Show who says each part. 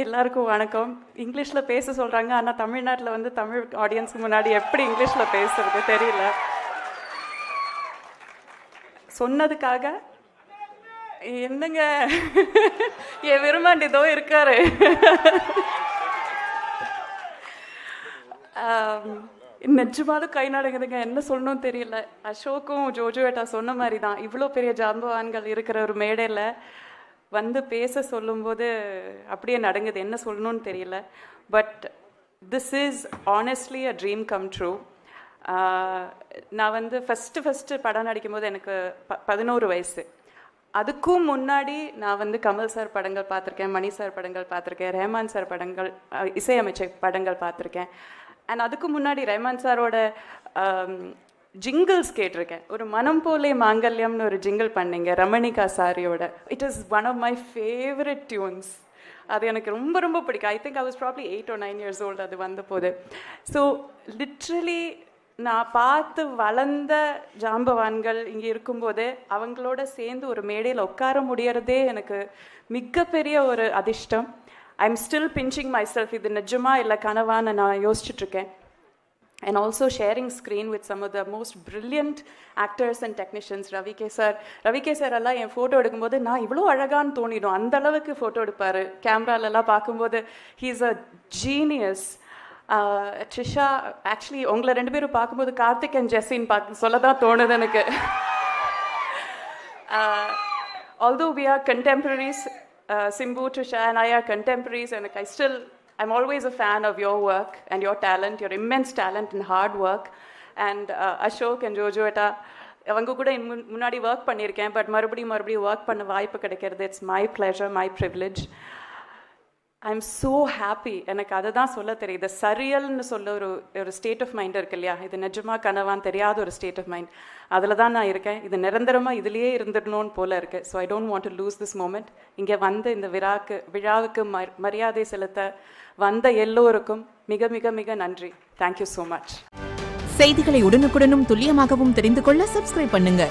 Speaker 1: எல்லாருக்கும் வணக்கம். இங்கிலீஷில் பேச சொல்கிறாங்க, ஆனால் தமிழ்நாட்டில் வந்து தமிழ் ஆடியன்ஸுக்கு முன்னாடி எப்படி இங்கிலீஷில் பேசுறது தெரியல. சொன்னதுக்காக என்னங்க என் விரும்பாண்டிதோ இருக்காரு. நிஜமாலும் கை நடக்குதுங்க, என்ன சொல்லணும்னு தெரியல. அசோக்கும் ஜோஜோவேட்டா சொன்ன மாதிரி தான், இவ்வளோ பெரிய ஜாம்பவான்கள் இருக்கிற ஒரு மேடையில் வந்து பேச சொல்லும்போது அப்படியே நடங்குது, என்ன சொல்லணும்னு தெரியல. But this is honestly a dream come true. நான் வந்து ஃபஸ்ட்டு படம் நடிக்கும்போது எனக்கு 11 வயசு. அதுக்கும் முன்னாடி நான் வந்து கமல் சார் படங்கள் பார்த்துருக்கேன், மணி சார் படங்கள் பார்த்துருக்கேன், ரஹ்மான் சார் படங்கள், இசையமைச்ச படங்கள் பார்த்துருக்கேன். அண்ட் அதுக்கு முன்னாடி ரஹ்மான் சாரோட ஜிங்கிள்ஸ் கேட்டிருக்கேன். ஒரு மனம் போலே மாங்கல்யம்னு ஒரு ஜிங்கிள் பண்ணிங்க ரமணிகா சாரியோட. It is one of my favourite tunes. அது எனக்கு ரொம்ப ரொம்ப பிடிக்கும். I think I was probably 8 or 9 years old அது வந்த போது. ஸோ லிட்ரலி நான் பார்த்து வளர்ந்த ஜாம்பவான்கள் இங்கே இருக்கும்போது அவங்களோட சேர்ந்து ஒரு மேடையில் உட்கார முடியறதே எனக்கு மிகப்பெரிய ஒரு அதிர்ஷ்டம். I am still pinching my self, இது நிஜமா இல்லை கனவான்னு நான் யோசிச்சுட்ருக்கேன். And also sharing screen with some of the most brilliant actors and technicians. Ravi K sir எல்லாம் என் ஃபோட்டோ எடுக்கும்போது நான் இவ்வளோ அழகான்னு தோணிடும், அந்த அளவுக்கு ஃபோட்டோ எடுப்பார். கேமராலெல்லாம் பார்க்கும்போது he is a genius. Trisha, actually உங்களை 2 பேரும் பார்க்கும்போது கார்த்திக் அண்ட் ஜெஸ்ஸின்னு சொல்ல தான் தோணுது எனக்கு. Although we are contemporaries, Simbu, Trisha and I are contemporaries, and I'm always a fan of your work and your talent, your immense talent and hard work. And Ashok and Jojoeta, அவங்க கூட முன்னாடி work பண்ணியிருக்கேன், but மறுபடியும் work பண்ண வாய்ப்பு கிடைக்கிறது. It's my pleasure, my privilege. I am so happy. எனக்கு அதை தான் சொல்ல தெரியுது. சரியல்னு சொல்ல ஒரு ஸ்டேட் ஆஃப் மைண்ட் இருக்கு இல்லையா, இது நிஜமாக கனவான்னு தெரியாத ஒரு ஸ்டேட் ஆஃப் மைண்ட். அதில் தான் நான் இருக்கேன். இது நிரந்தரமாக இதுலேயே இருந்துடணும்னு போல இருக்குது. So I don't want to lose this moment. இங்கே வந்து இந்த விழாவுக்கு மரியாதை செலுத்த வந்த எல்லோருக்கும் மிக மிக மிக நன்றி. Thank you so much.
Speaker 2: செய்திகளை உடனுக்குடனும் துல்லியமாகவும் தெரிந்து கொள்ள சப்ஸ்கிரைப் பண்ணுங்க.